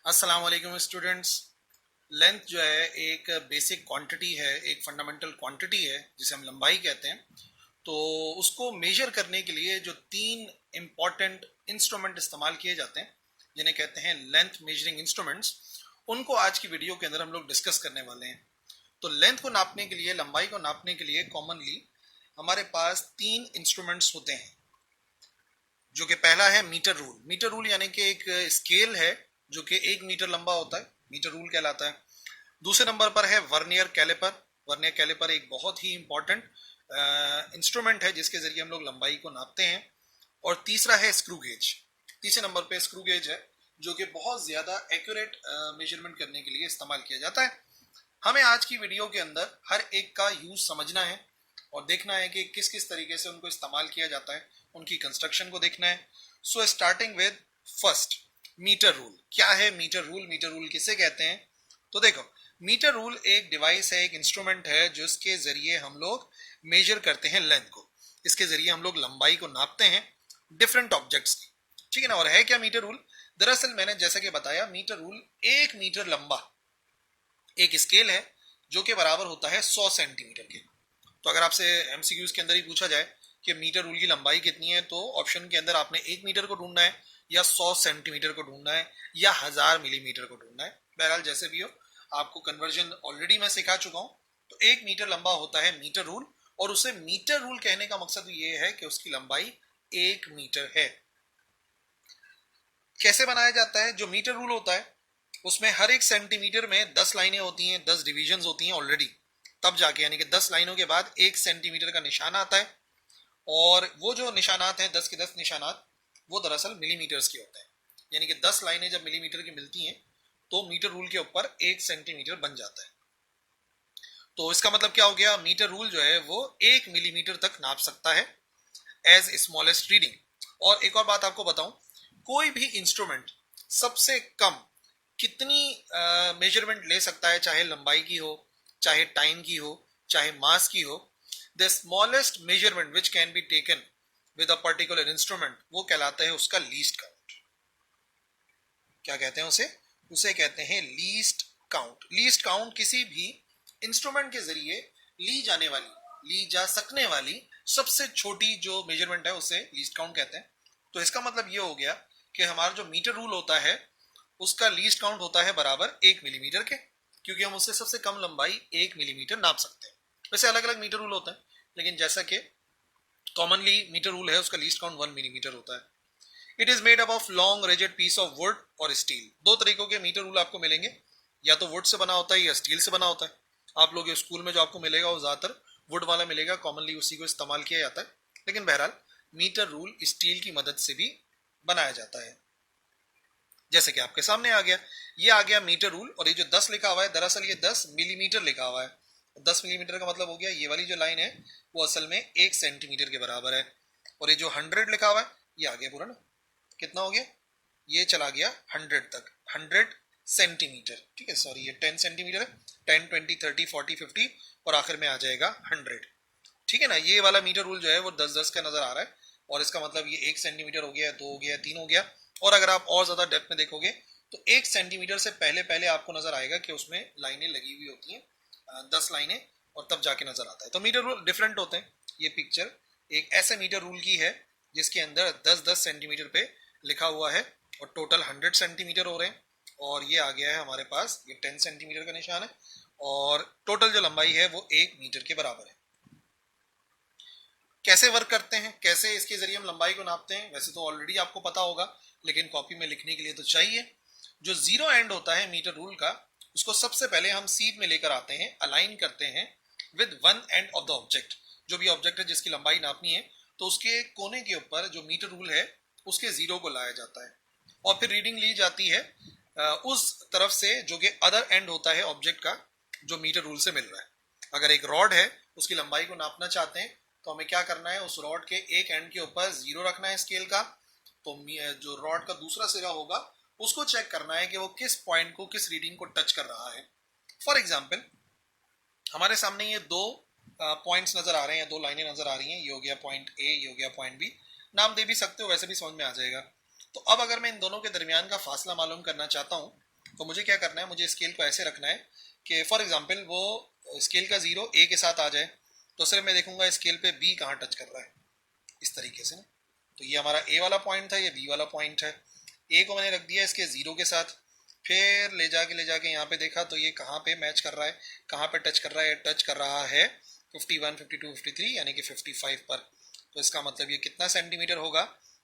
अस्सलाम वालेकुम students. Length जो है एक बेसिक क्वांटिटी है, एक फंडामेंटल क्वांटिटी है जिसे हम लंबाई कहते हैं। तो उसको मेजर करने के लिए जो तीन इम्पॉर्टेंट इंस्ट्रूमेंट इस्तेमाल किए जाते हैं जिन्हें कहते हैं लेंथ मेजरिंग इंस्ट्रूमेंट्स, उनको आज की वीडियो के अंदर हम लोग डिस्कस करने वाले हैं। तो लेंथ को नापने के लिए, लंबाई को नापने के लिए कॉमनली हमारे पास तीन इंस्ट्रूमेंट्स होते हैं, जो कि पहला है मीटर रूल। मीटर रूल यानी कि एक स्केल है जो कि 1 मीटर लंबा होता है, मीटर रूल कहलाता है। दूसरे नंबर पर है वर्नियर कैलिपर। वर्नियर कैलिपर एक बहुत ही इंपॉर्टेंट इंस्ट्रूमेंट है जिसके जरिए हम लोग लंबाई को नापते हैं। और तीसरा है स्क्रू गेज। तीसरे नंबर पे स्क्रू गेज है जो कि बहुत ज़्यादा एक्यूरेट मेजरमेंट करने के लिए इस्तेमाल किया जाता है। हमें आज की वीडियो के अंदर हर एक का यूज समझना है और देखना है कि किस किस तरीके से उनको इस्तेमाल किया जाता है, उनकी कंस्ट्रक्शन को देखना है। So starting with first, metre rule. क्या है मीटर रूल? मीटर रूल किसे कहते हैं? तो देखो, मीटर रूल एक डिवाइस है, एक इंस्ट्रूमेंट है जिसके जरिए हम लोग मेजर करते हैं लेंथ को। इसके जरिए हम लोग लंबाई को नापते हैं डिफरेंट ऑब्जेक्ट्स की, ठीक है ना। और है क्या मीटर रूल? दरअसल मैंने जैसा कि बताया, मीटर रूल 1 मीटर लंबा एक स्केल है जो कि बराबर होता है 100 सेंटीमीटर के। तो अगर आपसे एमसीक्यूज के अंदर ही पूछा जाए कि मीटर रूल की लंबाई कितनी है, तो ऑप्शन के अंदर आपने 1 मीटर को ढूंढना है, या 100 सेंटीमीटर को ढूंढना है, या 1000 मिलीमीटर को ढूंढना है। बहरहाल जैसे भी हो, आपको कन्वर्जन ऑलरेडी मैं सिखा चुका हूं। तो 1 मीटर लंबा होता है मीटर रूल, और उसे मीटर रूल कहने का मकसद ये है कि उसकी लंबाई 1 मीटर है। कैसे बनाया जाता है? जो मीटर रूल होता है उसमें हर एक सेंटीमीटर में 10 लाइनें होती हैं, 10 डिविजन होती हैं ऑलरेडी, तब जाके यानी कि 10 लाइनों के बाद 1 सेंटीमीटर का निशान आता है। और वो जो निशानात हैं, 10 के 10 निशानात, वो दरअसल मिलीमीटर्स के होते हैं। यानी कि 10 लाइनें जब मिलीमीटर की मिलती हैं तो मीटर रूल के ऊपर 1 सेंटीमीटर बन जाता है। तो इसका मतलब क्या हो गया? मीटर रूल जो है वो 1 मिलीमीटर तक नाप सकता है एज स्मॉलेस्ट रीडिंग। और एक और बात आपको बताऊं, कोई भी इंस्ट्रूमेंट सबसे कम कितनी मेजरमेंट ले सकता है, चाहे लंबाई की हो, चाहे टाइम की हो, चाहे मास की हो। The smallest measurement which can be taken with a particular instrument, वो कहलाता है उसका लीस्ट काउंट। क्या कहते हैं उसे? उसे कहते हैं लीस्ट काउंट। लीस्ट काउंट किसी भी इंस्ट्रूमेंट के जरिए ली जाने वाली, ली जा सकने वाली सबसे छोटी जो मेजरमेंट है उसे लीस्ट काउंट कहते हैं। तो इसका मतलब ये हो गया कि हमारा जो मीटर रूल होता है उसका लीस्ट काउंट होता है बराबर 1 मिलीमीटर के, क्योंकि हम उससे सबसे कम लंबाई 1 मिलीमीटर नाप सकते हैं। वैसे अलग अलग मीटर रूल होता है, लेकिन जैसा कि कॉमनली मीटर रूल है उसका लीस्ट काउंट 1 मिलीमीटर होता है। It is made up of long rigid piece of wood और स्टील। दो तरीकों के मीटर रूल आपको मिलेंगे, या तो वुड से बना होता है या स्टील से बना होता है। आप लोग स्कूल में जो आपको मिलेगा वो ज्यादातर वुड वाला मिलेगा, कॉमनली उसी को इस्तेमाल किया जाता है। लेकिन बहरहाल मीटर रूल स्टील की मदद से भी बनाया जाता है, जैसे कि आपके सामने आ गया। ये आ गया मीटर रूल। और ये जो 10 लिखा हुआ है, दरअसल ये 10 मिलीमीटर लिखा हुआ है। 10 मिलीमीटर का मतलब हो गया ये वाली जो लाइन है वो असल में 1 सेंटीमीटर के बराबर है। और ये जो 100 लिखा हुआ है ये आ गया पूरा ना, कितना हो गया? ये चला गया 100 तक, 100 सेंटीमीटर। ठीक है, सॉरी, ये 10 सेंटीमीटर है। 10, 20, 30, 40, 50 और आखिर में आ जाएगा 100। ठीक है ना। ये वाला मीटर रूल जो है वो 10-10 का नजर आ रहा है, और इसका मतलब ये 1 सेंटीमीटर हो गया, 2 हो गया, 3 हो गया। और अगर आप और ज्यादा डेप्थ में देखोगे तो 1 सेंटीमीटर से पहले पहले आपको नजर आएगा कि उसमें लाइनें लगी हुई होती हैं, 10 लाइनें, और तब जाके नजर आता है। तो मीटर रूल डिफरेंट होते हैं। ये पिक्चर एक ऐसे मीटर रूल की है जिसके अंदर 10-10 सेंटीमीटर पे लिखा हुआ है, और टोटल 100 सेंटीमीटर हो रहे हैं। और ये आ गया है हमारे पास, ये 10 सेंटीमीटर का निशान है, और टोटल जो लंबाई है वो 1 मीटर के बराबर है। कैसे वर्क करते हैं, कैसे इसके जरिए हम लंबाई को नापते हैं, वैसे तो ऑलरेडी आपको पता होगा, लेकिन कॉपी में लिखने के लिए तो चाहिए। जो जीरो एंड होता है मीटर रूल का, उसको सबसे पहले हम सीध में लेकर आते हैं, अलाइन करते हैं with one end of the object. जो भी ऑब्जेक्ट है जिसकी लंबाई नापनी है, तो उसके कोने के ऊपर जो मीटर रूल है उसके जीरो को लाया जाता है, और फिर रीडिंग ली जाती है उस तरफ से जो कि अदर एंड होता है ऑब्जेक्ट का, जो मीटर रूल से मिल रहा है। अगर एक रॉड है, उसकी लंबाई को नापना चाहते हैं, तो हमें क्या करना है? उस रॉड के एक एंड के ऊपर जीरो रखना है स्केल का। तो जो रॉड का दूसरा सिरा होगा उसको चेक करना है कि वो किस पॉइंट को, किस रीडिंग को टच कर रहा है। फॉर एग्जाम्पल, हमारे सामने ये दो पॉइंट्स नजर आ रहे हैं, दो लाइनें नजर आ रही हैं। ये हो गया पॉइंट ए, ये हो गया पॉइंट बी। नाम दे भी सकते हो, वैसे भी समझ में आ जाएगा। तो अब अगर मैं इन दोनों के दरमियान का फासला मालूम करना चाहता हूँ, तो मुझे क्या करना है, मुझे स्केल को ऐसे रखना है कि फॉर एग्जांपल वो स्केल का 0 ए के साथ आ जाए, तो सिर्फ मैं देखूंगा स्केल पे बी कहाँ टच कर रहा है, इस तरीके से ना। तो ये हमारा ए वाला पॉइंट था, ये बी वाला पॉइंट है। ए को मैंने रख दिया इसके 0 के साथ, फिर ले जाके यहाँ पे देखा तो ये कहाँ पे मैच कर रहा है, कहाँ पे टच कर रहा है, टच कर रहा है 51, 52, 53 यानी कि 55 पर। तो इसका मतलब ये कितना सेंटीमीटर होगा,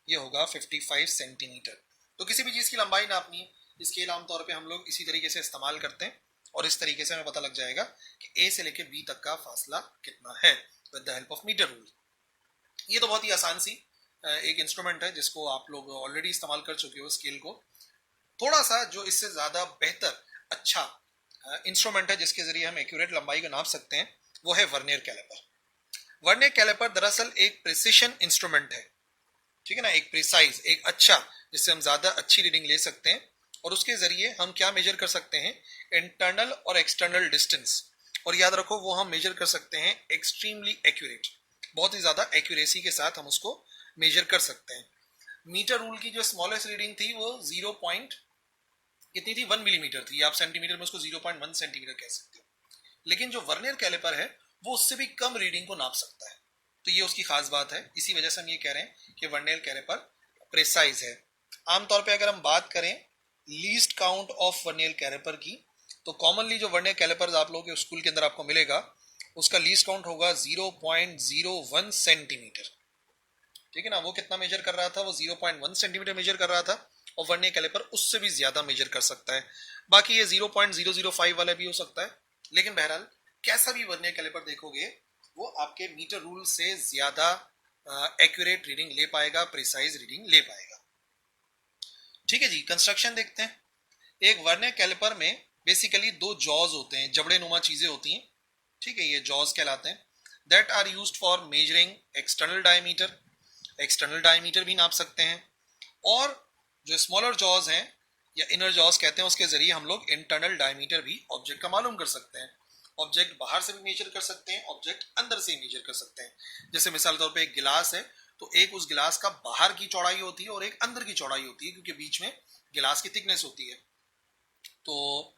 ये होगा 55 सेंटीमीटर। तो किसी भी चीज़ की लंबाई नापनी है, स्केल आमतौर पे हम लोग इसी तरीके से इस्तेमाल करते हैं और इस तरीके से हमें पता लग जाएगा कि ए से लेके बी तक का फासला कितना है with the help of metre rule. ये तो बहुत ही आसान सी एक इंस्ट्रूमेंट है जिसको आप लोग ऑलरेडी इस्तेमाल कर चुके हो स्केल को। थोड़ा सा जो इससे ज़्यादा बेहतर अच्छा इंस्ट्रूमेंट है जिसके जरिए हम एक्यूरेट लंबाई को नाप सकते हैं, वो है वर्नियर कैलिपर। वर्नियर कैलिपर दरअसल एक प्रिसिशन इंस्ट्रूमेंट है, ठीक है ना, एक प्रिसाइज, एक अच्छा, जिससे हम ज़्यादा अच्छी रीडिंग ले सकते हैं। और उसके जरिए हम क्या मेजर कर सकते हैं, इंटरनल और एक्सटर्नल डिस्टेंस। और याद रखो वो हम मेजर कर सकते हैं एक्सट्रीमली एक्यूरेट, बहुत ही ज़्यादा एक्यूरेसी के साथ हम उसको मेजर कर सकते हैं। मीटर रूल की जो स्मॉलेस्ट रीडिंग थी वो 0 पॉइंट कितनी थी, 1 मिलीमीटर थी। आप सेंटीमीटर में उसको 0.1 सेंटीमीटर कह सकते हो। लेकिन जो वर्नियर कैलिपर है वो उससे भी कम रीडिंग को नाप सकता है, तो ये उसकी खास बात है। इसी वजह से हम ये कह रहे हैं कि वर्नियर कैलिपर प्रिसाइज है। आमतौर पे अगर हम बात करें least count of vernier calliper की, तो कॉमनली जो वर्नियर कैलिपर्स आप लोगों के स्कूल के अंदर आपको मिलेगा उसका लीस्ट काउंट होगा 0.01 सेंटीमीटर, ठीक है ना। वो कितना मेजर कर रहा था, वो 0.1 सेंटीमीटर मेजर कर रहा था, और वर्नियर कैलिपर उससे भी ज्यादा मेजर कर सकता है। बाकी ये 0.005 वाला भी हो सकता है, लेकिन बहरहाल कैसा भी वर्नियर कैलिपर देखोगे वो आपके मीटर रूल से ज्यादा एक्यूरेट रीडिंग ले पाएगा, प्रिसाइज रीडिंग ले पाएगा। ठीक है जी, कंस्ट्रक्शन देखते हैं। एक वर्नियर कैलिपर में बेसिकली 2 जॉज होते हैं, जबड़े नुमा चीजें होती हैं, ठीक है, ये जॉज कहलाते हैं। That are used for measuring external diameter, external diameter भी नाप सकते हैं। और जो स्मॉलर जॉज हैं या इनर जॉज कहते हैं, उसके जरिए हम लोग इंटरनल डायमीटर भी ऑब्जेक्ट का मालूम कर सकते हैं। ऑब्जेक्ट बाहर से भी मेजर कर सकते हैं, ऑब्जेक्ट अंदर से मेजर कर सकते हैं। जैसे मिसाल तौर पे एक गिलास है, तो एक उस गिलास का बाहर की चौड़ाई होती है और एक अंदर की चौड़ाई होती है, क्योंकि बीच में गिलास की थिकनेस होती है। तो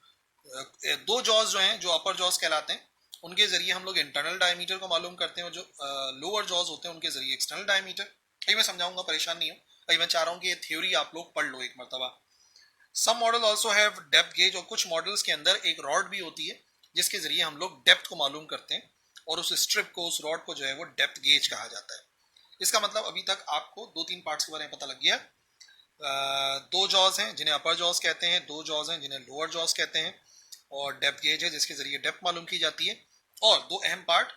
2 जॉज जो हैं, जो अपर जॉज कहलाते हैं, उनके जरिए हम लोग इंटरनल डायमीटर को मालूम करते हैं, और जो लोअर जॉज होते हैं उनके जरिए एक्सटर्नल डायमीटर। अभी मैं समझाऊंगा, परेशान नहीं हो। अभी मैं चाह रहा हूँ कि ये थ्योरी आप लोग पढ़ लो एक मरतबा। Some model also have depth gauge, और कुछ मॉडल्स के अंदर एक रॉड भी होती है जिसके जरिए हम लोग डेप्थ को मालूम करते हैं, और उस स्ट्रिप को, उस रॉड को जो है वो डेप्थ गेज कहा जाता है। इसका मतलब अभी तक आपको 2-3 पार्ट्स के बारे में पता लग गया। 2 जॉज हैं जिन्हें अपर जॉज कहते हैं, 2 जॉज हैं जिन्हें लोअर जॉज कहते हैं, और डेप्थ गेज है जिसके जरिए डेप्थ मालूम की जाती है। और 2 अहम पार्ट,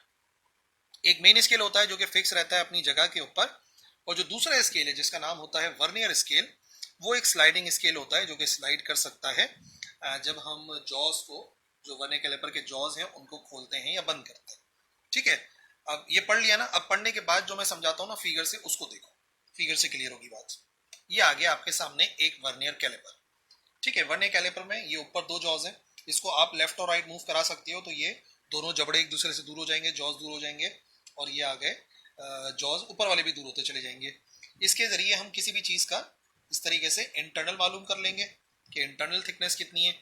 एक मेन स्केल होता है जो कि फिक्स रहता है अपनी जगह के ऊपर, और जो दूसरा स्केल है जिसका नाम होता है वर्नियर स्केल, वो एक स्लाइडिंग स्केल होता है जो कि स्लाइड कर सकता है जब हम जॉज को, जो वर्नियर कैलिपर के जॉज हैं, उनको खोलते हैं या बंद करते हैं। ठीक है, अब ये पढ़ लिया ना। अब पढ़ने के बाद जो मैं समझाता हूँ ना फिगर से, उसको देखो, फिगर से क्लियर होगी बात। ये आ गया आपके सामने एक वर्नियर कैलिपर। ठीक है, वर्नियर कैलिपर में ये ऊपर 2 जॉज हैं, इसको आप लेफ्ट और राइट मूव करा सकते हो, तो ये दोनों जबड़े एक दूसरे से दूर हो जाएंगे, जॉज दूर हो जाएंगे, और ये आ गए जॉज ऊपर वाले भी दूर होते चले जाएंगे। इसके जरिए हम किसी भी चीज़ का इस तरीके से इंटरनल मालूम कर लेंगे कि इंटरनल थिकनेस कितनी है,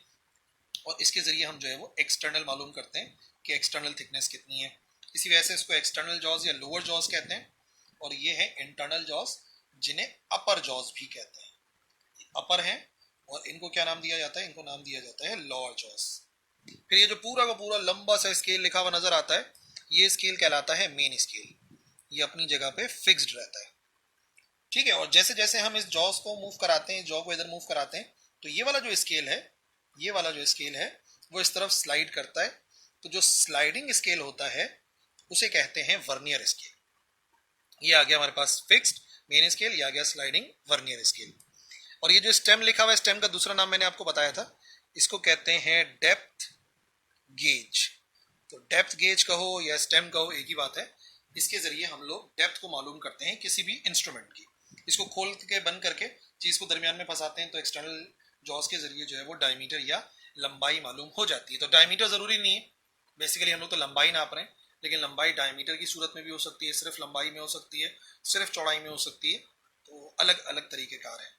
और इसके जरिए हम जो है वो एक्सटर्नल मालूम करते हैं कि एक्सटर्नल थिकनेस कितनी है। इसी वजह से इसको एक्सटर्नल जॉज या लोअर जॉज कहते हैं, और ये है इंटरनल जॉज जिन्हें अपर जॉज भी कहते हैं। अपर हैं, और इनको क्या नाम दिया जाता है, इनको नाम दिया जाता है लोअर जॉज। फिर ये जो पूरा का पूरा लंबा सा स्केल लिखा हुआ नजर आता है, ये स्केल कहलाता है मेन स्केल। ये अपनी जगह पे फिक्स्ड रहता है। ठीक है, और जैसे जैसे हम इस जॉज को मूव कराते हैं, जॉ को इधर मूव कराते हैं, तो ये वाला जो स्केल है, ये वाला जो स्केल है वो इस तरफ स्लाइड करता है। तो जो स्लाइडिंग स्केल होता है उसे कहते हैं वर्नियर स्केल। ये आ गया हमारे पास फिक्स्ड मेन स्केल, ये आ गया स्लाइडिंग वर्नियर स्केल। और ये जो स्टेम लिखा हुआ है, स्टेम का दूसरा नाम मैंने आपको बताया था, इसको कहते हैं डेप्थ गेज। तो डेप्थ गेज कहो या स्टेम कहो, एक ही बात है। इसके जरिए हम लोग डेप्थ को मालूम करते हैं किसी भी इंस्ट्रूमेंट की। इसको खोल के बंद करके चीज को दरमियान में फंसाते हैं, तो एक्सटर्नल जॉस के जरिए जो है वो डायमीटर या लंबाई मालूम हो जाती है। तो डायमीटर जरूरी नहीं है, बेसिकली हम लोग तो लंबाई नाप रहे हैं, लेकिन लंबाई डायमीटर की सूरत में भी हो सकती है, सिर्फ लंबाई में हो सकती है, सिर्फ चौड़ाई में हो सकती है, तो अलग अलग तरीके कार है।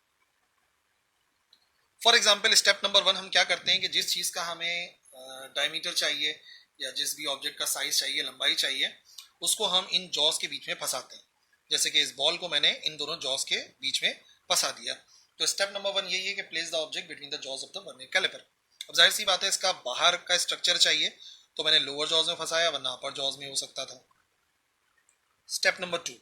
फॉर एग्जाम्पल स्टेप नंबर 1 हम क्या करते हैं कि जिस चीज़ का हमें डायमीटर चाहिए या जिस भी ऑब्जेक्ट का साइज चाहिए, लंबाई चाहिए, उसको हम इन जॉस के बीच में फंसाते हैं। जैसे कि इस बॉल को मैंने इन दोनों जॉस के बीच में फंसा दिया। तो स्टेप नंबर 1 यही है कि place the object between the jaws of the vernier calliper. अब जाहिर सी बात है इसका बाहर का स्ट्रक्चर चाहिए, तो मैंने लोअर जॉज में फंसाया, वरना अपर जॉज में हो सकता था। स्टेप नंबर 2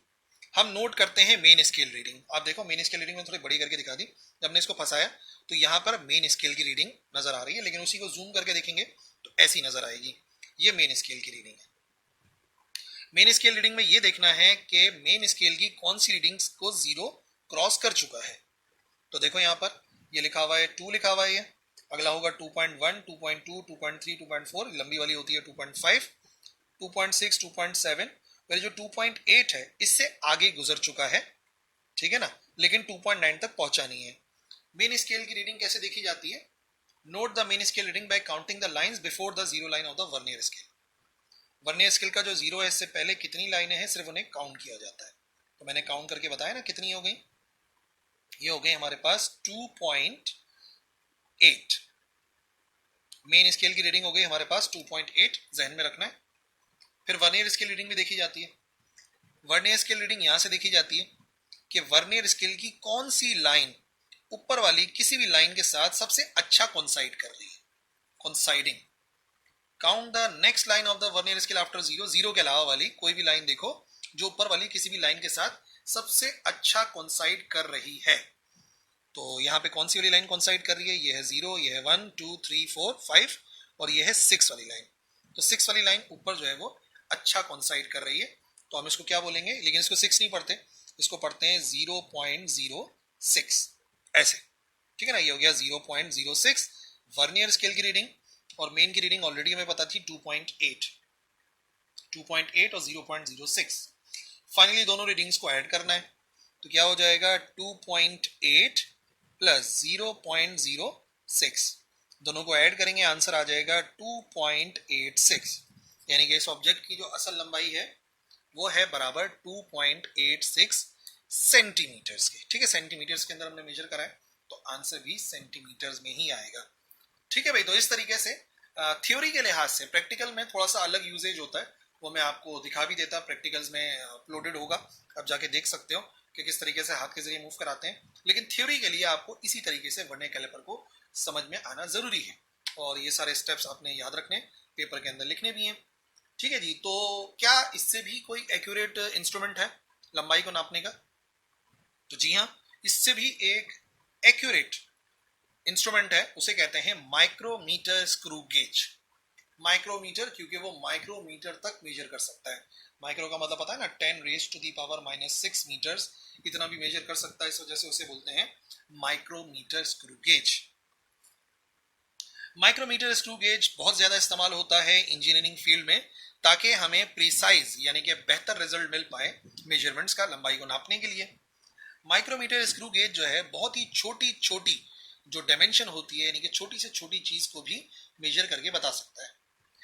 हम नोट करते हैं मेन स्केल रीडिंग। आप देखो मेन स्केल रीडिंग में थोड़ी बड़ी करके दिखा दी। जब हमने इसको फंसाया तो यहाँ पर मेन स्केल की रीडिंग नजर आ रही है, लेकिन उसी को जूम करके देखेंगे तो ऐसी नजर आएगी। ये मेन स्केल की रीडिंग है। मेन स्केल रीडिंग में ये देखना है कि मेन स्केल की कौन सी रीडिंग्स को 0 क्रॉस कर चुका है। तो देखो यहाँ पर ये लिखा हुआ है 2 लिखा हुआ है, ये अगला होगा 2.1, 2.2, 2.3, 2.4, लंबी वाली होती है 2.5, 2.6, 2.7, फिर जो 2.8 है इससे आगे गुजर चुका है, ठीक है ना, लेकिन 2.9 तक पहुंचा नहीं है। मेन स्केल की रीडिंग कैसे देखी जाती है? Note the main scale reading by counting the lines before the zero line of the vernier scale. Vernier scale का जो जीरो है इससे पहले कितनी लाइनें हैं सिर्फ उन्हें काउंट किया जाता है। तो मैंने काउंट करके बताया ना कितनी हो गई। ये हो गई हमारे पास 2.8। मेन स्केल की रीडिंग हो गई हमारे पास 2.8, जहन में रखना है। फिर वर्नियर स्केल रीडिंग भी देखी जाती है। वर्नियर स्केल रीडिंग यहां से देखी जाती है कि वर्नियर स्केल की कौन सी लाइन ऊपर वाली किसी भी लाइन के साथ सबसे अच्छा कोइंसाइड कर रही है, coinciding. Count the next line of the vernier scale after zero. Zero के अलावा वाली कोई भी लाइन देखो जो ऊपर वाली किसी भी लाइन के साथ सबसे अच्छा कोइंसाइड कर रही है। तो यहाँ पे कौन सी वाली लाइन कोइंसाइड कर रही है? ये है 0, ये है 1, 2, 3, 4, 5 और ये है 6 वाली लाइन। तो 6 वाली लाइन ऊपर जो है वो अच्छा कोइंसाइड कर रही है, तो हम इसको क्या बोलेंगे? लेकिन इसको 6 नहीं पढ़ते, इसको पढ़ते हैं 0.06 ऐसे, ठीक है ना। ये हो गया 0.06 वर्नियर स्केल की रीडिंग, और मेन की रीडिंग ऑलरेडी हमें पता थी 2.8 और 0.06। फाइनली दोनों रीडिंग्स को ऐड करना है, तो क्या हो जाएगा 2.8 प्लस 0.06, दोनों को ऐड करेंगे आंसर आ जाएगा 2.86। यानी कि इस ऑब्जेक्ट की जो असल लंबाई है वो है बराबर 2.86 सेंटीमीटर्स के, ठीक है। सेंटीमीटर्स के अंदर हमने मेजर करा है तो आंसर भी सेंटीमीटर्स में ही आएगा, ठीक है भाई। तो इस तरीके से थ्योरी के लिहाज से प्रैक्टिकल में थोड़ा सा अलग यूजेज होता है, वो मैं आपको दिखा भी देता, प्रैक्टिकल्स में अपलोडेड होगा, आप जाके देख सकते हो कि किस तरीके से हाथ के जरिए मूव कराते हैं। लेकिन थ्योरी के लिए आपको इसी तरीके से वर्नियर कैलिपर को समझ में आना जरूरी है, और ये सारे स्टेप्स आपने याद रखने, पेपर के अंदर लिखने भी हैं, ठीक है जी। तो क्या इससे भी कोई एक्यूरेट इंस्ट्रूमेंट है लंबाई को नापने का? तो जी हाँ, इससे भी एक एक्यूरेट इंस्ट्रूमेंट है, उसे कहते हैं माइक्रोमीटर स्क्रू गेज। माइक्रोमीटर क्योंकि वो माइक्रोमीटर तक मेजर कर सकता है। माइक्रो का मतलब पता है ना, 10⁻⁻⁻⁻⁻⁻⁻⁻⁻⁻⁻⁻⁻⁻⁻⁻⁻⁻⁻⁻⁻⁻⁻⁻⁻⁻⁻⁻⁻⁻⁻⁻⁻⁻⁻⁻⁻⁻⁻⁻⁻⁻⁻⁻⁻⁻⁻⁻⁻⁻⁻⁻⁻⁻⁻⁻⁻⁻⁻⁻⁻⁻⁻⁻⁻⁻⁻⁻⁻⁻⁻⁻⁻⁻⁻⁻⁻⁻⁻⁻⁻⁻⁻⁻⁻⁻⁻⁻⁻⁻⁻⁻⁻⁻⁻⁻⁻⁻⁻माइक्रोमीटर स्क्रू गेज बहुत ज्यादा इस्तेमाल होता है इंजीनियरिंग फील्ड में, ताकि हमें प्रिसाइज यानी कि बेहतर रिजल्ट मिल पाए मेजरमेंट्स का, लंबाई को नापने के लिए। माइक्रोमीटर स्क्रू गेज जो है बहुत ही छोटी छोटी जो डायमेंशन होती है, यानी कि छोटी से छोटी चीज को भी मेजर करके बता सकता है।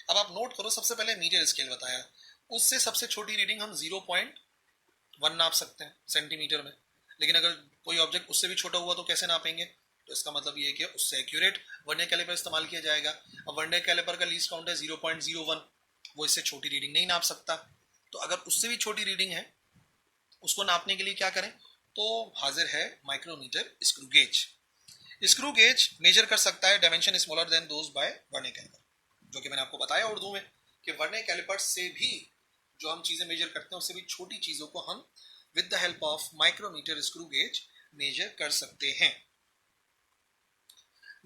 अब आप नोट करो, सबसे पहले मीटर स्केल बताया, उससे सबसे छोटी रीडिंग हम 0.1 नाप सकते हैं सेंटीमीटर में, लेकिन अगर कोई ऑब्जेक्ट उससे भी छोटा हुआ तो कैसे नापेंगे? तो इसका मतलब ये है कि उससे एक्यूरेट वर्नियर कैलिपर इस्तेमाल किया जाएगा। अब वर्नियर कैलिपर का लीस्ट काउंट है 0.01, वो इससे छोटी रीडिंग नहीं नाप सकता। तो अगर उससे भी छोटी रीडिंग है उसको नापने के लिए क्या करें? तो हाजिर है micrometer screw gauge. Screw gauge measure कर सकता है dimension smaller than those by vernier calliper, जो कि मैंने आपको बताया उर्दू में कि वर्नियर कैलिपर से भी जो हम चीजें मेजर करते हैं उससे भी छोटी चीजों को हम with the help of micrometer screw gauge measure कर सकते हैं।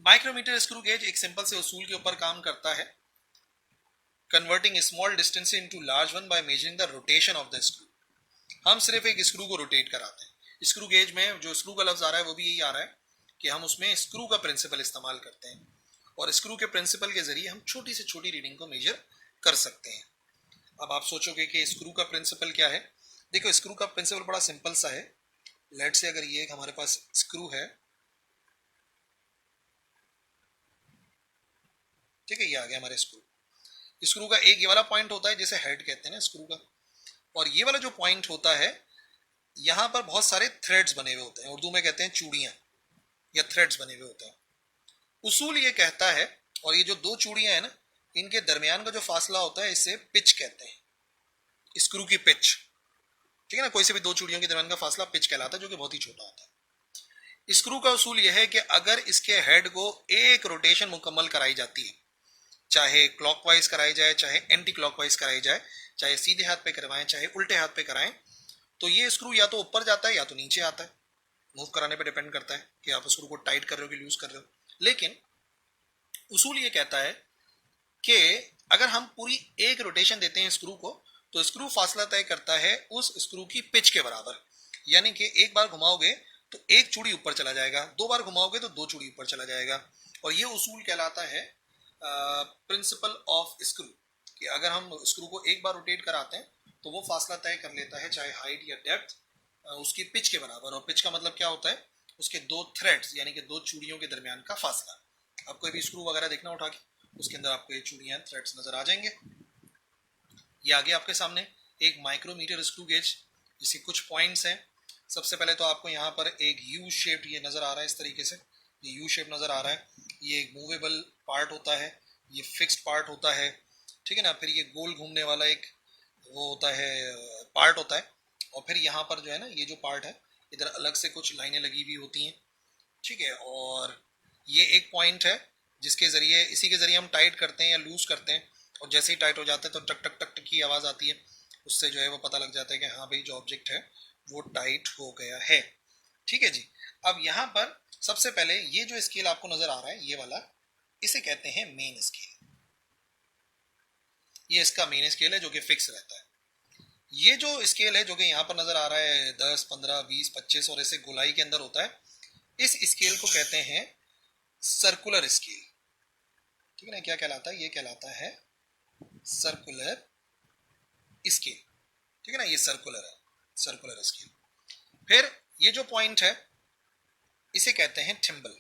माइक्रोमीटर स्क्रू गेज एक सिंपल से उसूल के ऊपर काम करता है, converting small distance into large one by measuring the rotation of the screw. हम सिर्फ एक स्क्रू को रोटेट कराते हैं। स्क्रू गेज में जो स्क्रू का लफ्ज आ रहा है वो भी यही आ रहा है कि हम उसमें स्क्रू का प्रिंसिपल इस्तेमाल करते हैं, और स्क्रू के प्रिंसिपल के जरिए हम छोटी से छोटी रीडिंग को मेजर कर सकते हैं। अब आप सोचोगे कि स्क्रू का प्रिंसिपल क्या है? देखो, स्क्रू का प्रिंसिपल बड़ा सिंपल सा है। लेट से अगर ये हमारे पास स्क्रू है, ठीक है, ये आ गया हमारे स्क्रू। स्क्रू का एक ये वाला पॉइंट होता है जिसे हेड कहते हैं ना स्क्रू का, और ये वाला जो पॉइंट होता है यहाँ पर बहुत सारे थ्रेड्स बने हुए होते हैं, उर्दू में कहते हैं चूड़ियाँ या थ्रेड्स बने हुए होते हैं। उसूल ये कहता है, और ये जो दो चूड़ियां हैं ना, इनके दरमियान का जो फासला होता है इसे पिच कहते हैं, स्क्रू की पिच। ठीक है ना, कोई से भी दो चूड़ियों के दरमियान का फासला पिच कहलाता है, जो कि बहुत ही छोटा होता है। स्क्रू का उसूल यह है कि अगर इसके हेड को एक रोटेशन मुकम्मल कराई जाती है, चाहे क्लॉकवाइज कराई जाए चाहे एंटी क्लॉकवाइज कराई जाए, चाहे सीधे हाथ पे करवाएं चाहे उल्टे हाथ पे कराएं, तो ये स्क्रू या तो ऊपर जाता है या तो नीचे आता है। मूव कराने पे डिपेंड करता है कि आप स्क्रू को टाइट कर रहे हो कि लूज कर रहे हो। लेकिन उसूल ये कहता है कि अगर हम पूरी एक रोटेशन देते हैं स्क्रू को, तो स्क्रू फासला तय करता है उस स्क्रू की पिच के बराबर। यानी कि एक बार घुमाओगे तो एक चूड़ी ऊपर चला जाएगा, दो बार घुमाओगे तो दो चूड़ी ऊपर चला जाएगा। और ये उसूल कहलाता है प्रिंसिपल ऑफ स्क्रू, कि अगर हम स्क्रू को एक बार रोटेट कराते हैं तो वो फासला तय कर लेता है, चाहे हाइट या डेप्थ, उसकी पिच के बराबर। और पिच का मतलब क्या होता है, उसके दो थ्रेड्स यानी कि दो चूड़ियों के दरमियान का फासला। आप कोई भी स्क्रू वगैरह देखना उठा के, उसके अंदर आपको ये चूड़ियां थ्रेड्स नजर आ जाएंगे। ये आगे आपके सामने एक माइक्रोमीटर स्क्रू गेज, इसके कुछ पॉइंट्स हैं। सबसे पहले तो आपको यहाँ पर एक यू शेप ये नजर आ रहा है, इस तरीके से ये यू शेप नजर आ रहा है। ये एक मूवेबल पार्ट होता है, ये फिक्स्ड पार्ट होता है, ठीक है ना। फिर ये गोल घूमने वाला एक वो होता है, पार्ट होता है। और फिर यहाँ पर जो है ना, ये जो पार्ट है इधर अलग से कुछ लाइनें लगी हुई होती हैं, ठीक है। और ये एक पॉइंट है जिसके जरिए, इसी के जरिए हम टाइट करते हैं या लूज करते हैं। और जैसे ही टाइट हो जाता है तो टक टक टक टक की आवाज़ आती है, उससे जो है वो पता लग जाता है कि हाँ भाई जो ऑब्जेक्ट है वो टाइट हो गया है। ठीक है जी। अब यहाँ पर सबसे पहले ये जो स्केल आपको नजर आ रहा है ये वाला, इसे कहते हैं मेन स्केल। ये इसका मेन स्केल है जो कि फिक्स रहता है। ये जो स्केल है जो कि यहाँ पर नजर आ रहा है 10, 15, 20, 25 और ऐसे गोलाई के अंदर होता है, इस स्केल को कहते हैं सर्कुलर स्केल। ठीक है ना, क्या कहलाता है, ये कहलाता है सर्कुलर स्केल। ठीक है ना, ये सर्कुलर है, सर्कुलर स्केल। फिर ये जो पॉइंट है इसे कहते हैं थिम्बल।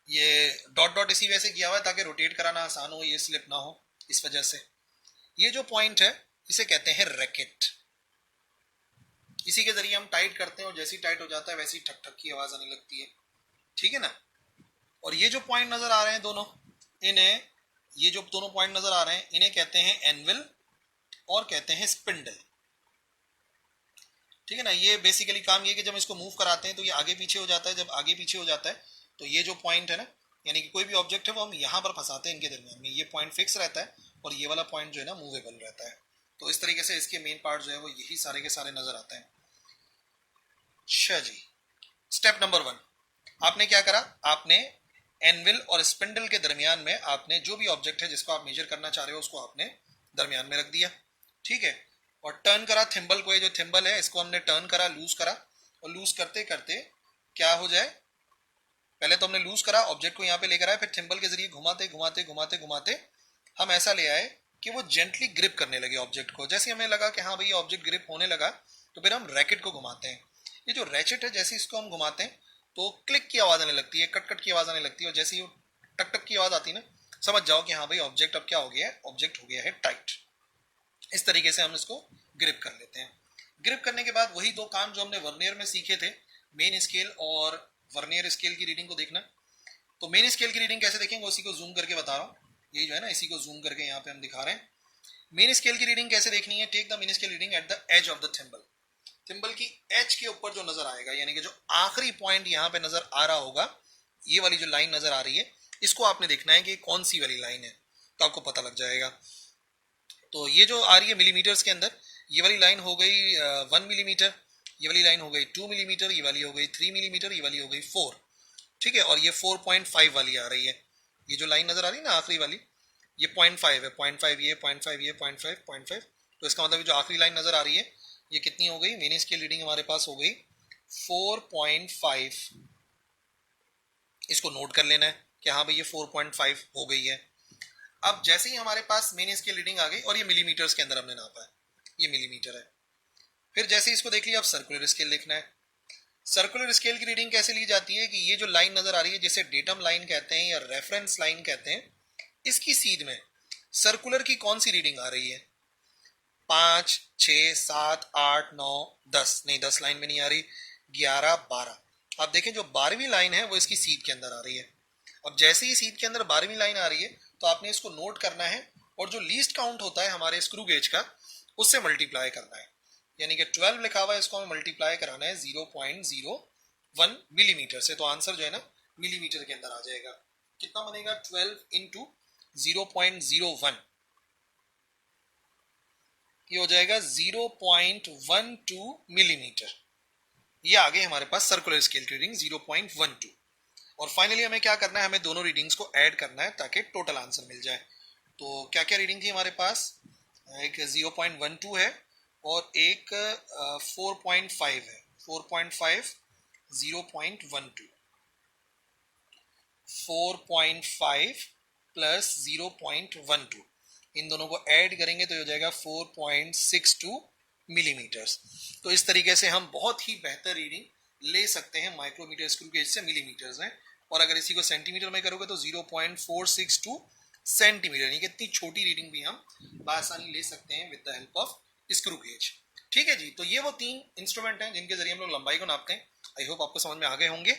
ये डॉट डॉट इसी वजह से किया हुआ है ताकि रोटेट कराना आसान हो, ये स्लिप ना हो, इस वजह से। ये जो पॉइंट है इसे कहते हैं रैकेट। इसी के जरिए हम टाइट करते हैं और जैसे ही टाइट हो जाता है वैसे ही ठक ठक की आवाज आने लगती है। ठीक है ना। और ये जो पॉइंट नजर आ रहे हैं दोनों, इन्हें, ये जो दोनों पॉइंट नजर आ रहे हैं इन्हें कहते हैं एनविल और कहते हैं स्पिंडल। ठीक है ना। ये बेसिकली काम ये कि जब इसको मूव कराते हैं तो ये आगे पीछे हो जाता है। जब आगे पीछे हो जाता है तो ये जो पॉइंट है ना, यानी कि कोई भी ऑब्जेक्ट है वो हम यहाँ पर फंसाते हैं इनके दरमियान में। ये पॉइंट फिक्स रहता है और ये वाला पॉइंट जो है ना मूवेबल रहता है। तो इस तरीके से इसके मेन पार्ट जो है वो यही सारे के सारे नजर आते हैं। अच्छा जी, स्टेप नंबर 1, आपने क्या करा, आपने एनविल और स्पिंडल के दरमियान में आपने जो भी ऑब्जेक्ट है जिसको आप मेजर करना चाह रहे हो उसको आपने दरमियान में रख दिया। ठीक है। और टर्न करा थिम्बल को, ये जो थिम्बल है इसको हमने टर्न करा, लूज करा। और लूज करते करते क्या हो जाए, पहले तो हमने लूज करा, ऑब्जेक्ट को यहाँ पे लेकर आए, फिर थिम्बल के जरिए घुमाते घुमाते घुमाते घुमाते हम ऐसा ले आए कि वो जेंटली ग्रिप करने लगे ऑब्जेक्ट को। जैसे हमें लगा कि हाँ भाई ऑब्जेक्ट ग्रिप होने लगा, तो फिर हम रैकेट को घुमाते हैं। ये जो रैकेट है जैसे इसको हम घुमाते हैं तो क्लिक की आवाज आने लगती है, कट कट की आवाज आने लगती है। और जैसे ही टक टक की आवाज आती है ना, समझ जाओ कि हाँ भाई ऑब्जेक्ट अब क्या हो गया है, ऑब्जेक्ट हो गया है टाइट। इस तरीके से हम इसको ग्रिप कर लेते हैं। ग्रिप करने के बाद वही दो काम जो हमने वर्नियर में सीखे थे, मेन स्केल और वर्नियर स्केल की रीडिंग को देखना। तो मेन स्केल की रीडिंग कैसे देखेंगे उसी को जूम करके बता रहा हूँ। ये जो है ना, इसी को जूम करके यहाँ पे हम दिखा रहे हैं। मेन स्केल की रीडिंग कैसे देखनी है, take the main scale reading at the edge of the thimble. Thimble की एज के ऊपर जो नजर आएगा, यानी कि जो आखिरी पॉइंट यहाँ पे नजर आ रहा होगा, ये वाली जो लाइन नजर आ रही है, इसको आपने देखना है कि कौन सी वाली लाइन है, तो आपको पता लग जाएगा। तो ये जो आ रही है मिलीमीटर्स के अंदर, ये वाली लाइन हो गई 1 मिलीमीटर, ये वाली लाइन हो गई 2 मिलीमीटर, ये वाली हो गई 3 मिलीमीटर, ये वाली हो गई 4। ठीक है। और ये 4.5 वाली आ रही है, ये जो लाइन नजर आ रही है ना आखिरी वाली, ये 0.5 है, 0.5 ये, 0.5 ये, 0.5 0.5। तो इसका मतलब जो आखिरी लाइन नजर आ रही है ये कितनी हो गई, मेन स्केल रीडिंग हमारे पास हो गई 4.5। इसको नोट कर लेना है कि हाँ भाई ये 4.5 हो गई है। अब जैसे ही हमारे पास मेन स्केल रीडिंग आ गई और ये मिलीमीटर्स के अंदर हमने नापा है, ये मिलीमीटर है। फिर जैसे ही इसको देख लिया, अब सर्कुलर स्केल देखना है। सर्कुलर स्केल की रीडिंग कैसे ली जाती है कि ये जो लाइन नजर आ रही है जिसे डेटम लाइन कहते हैं या रेफरेंस लाइन कहते हैं, इसकी सीध में सर्कुलर की कौन सी रीडिंग आ रही है, 5, 6, 7, 8, 9, 10, नहीं 10 लाइन में नहीं आ रही, 11, 12। आप देखें जो 12वीं लाइन है वो इसकी सीध के अंदर आ रही है। अब जैसे ही सीध के अंदर 12वीं लाइन आ रही है तो आपने इसको नोट करना है और जो लीस्ट काउंट होता है हमारे स्क्रू गेज का उससे मल्टीप्लाई करना है, यानी कि 12 लिखा हुआ है, इसको हमें मल्टीप्लाई कराना है 0.01 मिलीमीटर से, तो आंसर जो है ना मिलीमीटर के अंदर आ जाएगा। कितना बनेगा? 12 इंटू 0.01, ये हो जाएगा 0.12 मिलीमीटर। ये आ गई हमारे पास सर्कुलर स्केल की रीडिंग 0.12। और फाइनली हमें क्या करना है, हमें दोनों रीडिंग्स को ऐड करना है ताकि टोटल आंसर मिल जाए। तो क्या क्या रीडिंग थी हमारे पास? एक 0.12 है और एक 4.5 है। 4.5 0.12, 4.5 प्लस 0.12, इन दोनों को ऐड करेंगे तो हो जाएगा 4.62 मिलीमीटर्स। तो इस तरीके से हम बहुत ही बेहतर रीडिंग ले सकते हैं माइक्रोमीटर स्क्रू गेज से मिलीमीटर्स में। और अगर इसी को सेंटीमीटर में करोगे तो 0.462 सेंटीमीटर, यानी कि इतनी छोटी रीडिंग भी हम आसानी ले सकते हैं with the help of screw gauge. ठीक है जी, तो ये वो 3 इंस्ट्रूमेंट हैं जिनके जरिए हम लोग लंबाई को नापते हैं। आई होप आपको समझ में आ गए होंगे।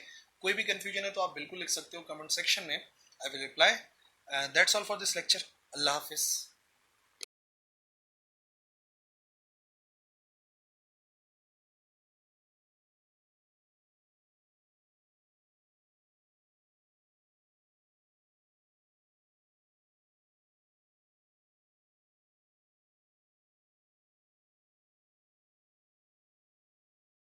कोई भी कंफ्यूजन है तो आप बिल्कुल लिख सकते हो कमेंट सेक्शन में, I will reply. That's all for this lecture. Allah Hafiz.